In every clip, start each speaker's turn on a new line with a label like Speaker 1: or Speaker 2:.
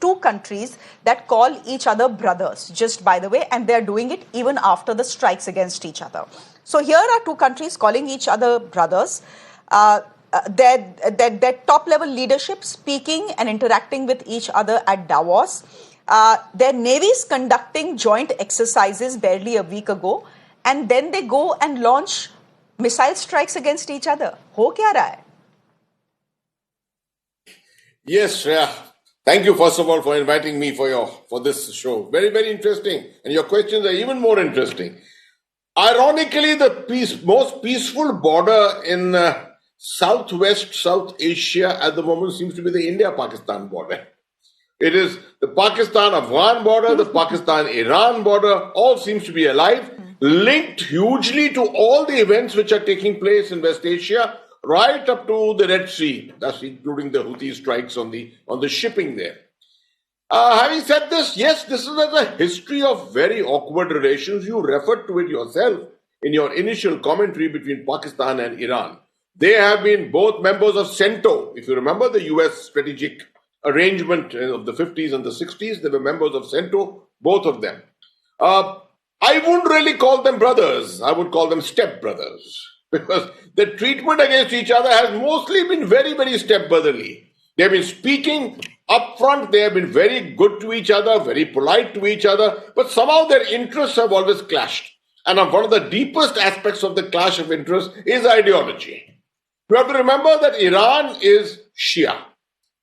Speaker 1: two countries that call each other brothers, just by the way, and they're doing it even after the strikes against each other. So here are two countries calling each other brothers. Their top-level leadership speaking and interacting with each other at Davos. Their navies conducting joint exercises barely a week ago, and then they go and launch missile strikes against each other. Ho kya raha hai?
Speaker 2: Yes, Shreya. Thank you, first of all, for inviting me for this show. Very, very interesting. And your questions are even more interesting. Ironically, the most peaceful border in Southwest South Asia at the moment seems to be the India-Pakistan border. It is the Pakistan-Afghan border, the Pakistan-Iran border, all seems to be alive, linked hugely to all the events which are taking place in West Asia, right up to the Red Sea, that's including the Houthi strikes on the shipping there. Having said this, yes, this is a history of very awkward relations. You referred to it yourself in your initial commentary between Pakistan and Iran. They have been both members of CENTO. If you remember the US strategic arrangement of the 50s and the 60s, they were members of CENTO, both of them. I wouldn't really call them brothers. I would call them stepbrothers, because the treatment against each other has mostly been very, very stepbrotherly. They have been speaking upfront. They have been very good to each other, very polite to each other, but somehow their interests have always clashed. And one of the deepest aspects of the clash of interest is ideology. You have to remember that Iran is Shia.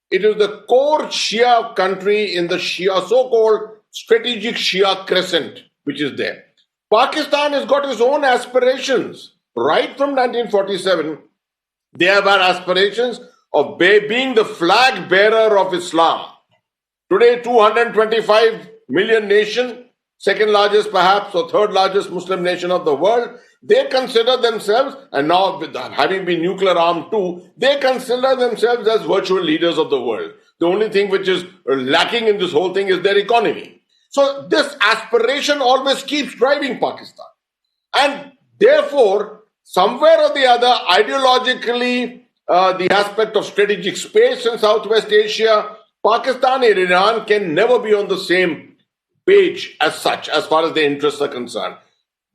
Speaker 2: It is the core Shia country in the Shia, so-called strategic Shia crescent, which is there. Pakistan has got its own aspirations. Right from 1947, they have had aspirations of being the flag bearer of Islam. Today, 225 million nation, second largest perhaps or third largest Muslim nation of the world, they consider themselves, and now having been nuclear armed too, they consider themselves as virtual leaders of the world. The only thing which is lacking in this whole thing is their economy. So this aspiration always keeps driving Pakistan. And therefore, somewhere or the other, ideologically, the aspect of strategic space in Southwest Asia, Pakistan and Iran can never be on the same page as such, as far as their interests are concerned.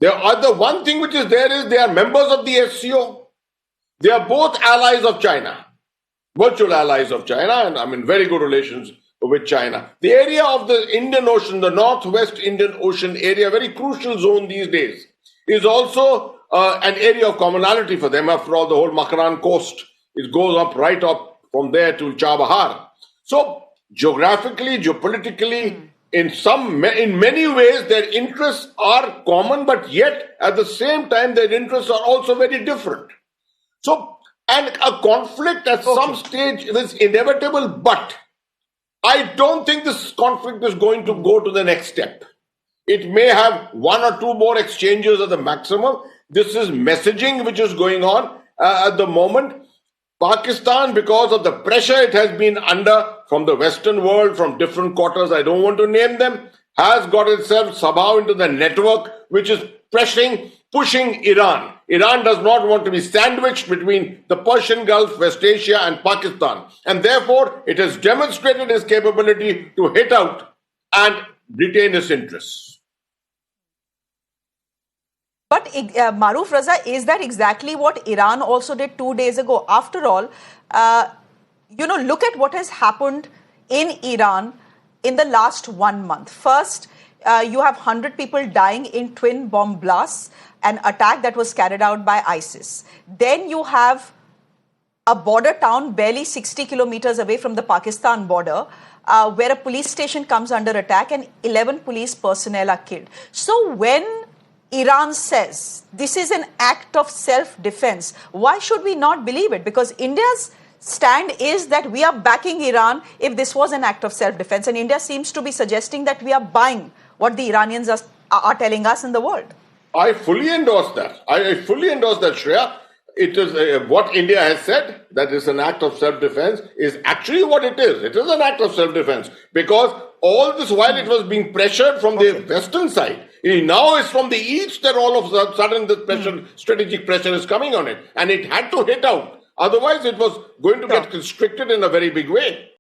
Speaker 2: The one thing which is there is they are members of the SCO. They are both allies of China, virtual allies of China, and I'm in very good relations with China. The area of the Indian Ocean, the Northwest Indian Ocean area, very crucial zone these days, is also an area of commonality for them. After all, the whole Makran coast, it goes up right up from there to Chabahar. So geographically, geopolitically, in many ways, their interests are common, but yet at the same time, their interests are also very different. So, and a conflict at some stage is inevitable, but I don't think this conflict is going to go to the next step. It may have one or two more exchanges at the maximum. This is messaging which is going on at the moment. Pakistan, because of the pressure it has been under from the Western world, from different quarters, I don't want to name them, has got itself somehow into the network which is pushing Iran. Iran does not want to be sandwiched between the Persian Gulf, West Asia and Pakistan. And therefore, it has demonstrated its capability to hit out and retain its interests.
Speaker 1: But Maruf Raza, is that exactly what Iran also did 2 days ago? After all, look at what has happened in Iran in the last 1 month. First, you have 100 people dying in twin bomb blasts, an attack that was carried out by ISIS. Then you have a border town barely 60 kilometers away from the Pakistan border, where a police station comes under attack and 11 police personnel are killed. So when Iran says this is an act of self-defense, why should we not believe it? Because India's stand is that we are backing Iran if this was an act of self-defense. And India seems to be suggesting that we are buying what the Iranians are telling us in the world.
Speaker 2: I fully endorse that. I fully endorse that, Shreya. It is what India has said, that is an act of self-defense, is actually what it is. It is an act of self-defense, because all this while it was being pressured from the western side. Now it's from the east that all of a sudden this pressure, strategic pressure is coming on it. And it had to hit out. Otherwise it was going to get constricted in a very big way.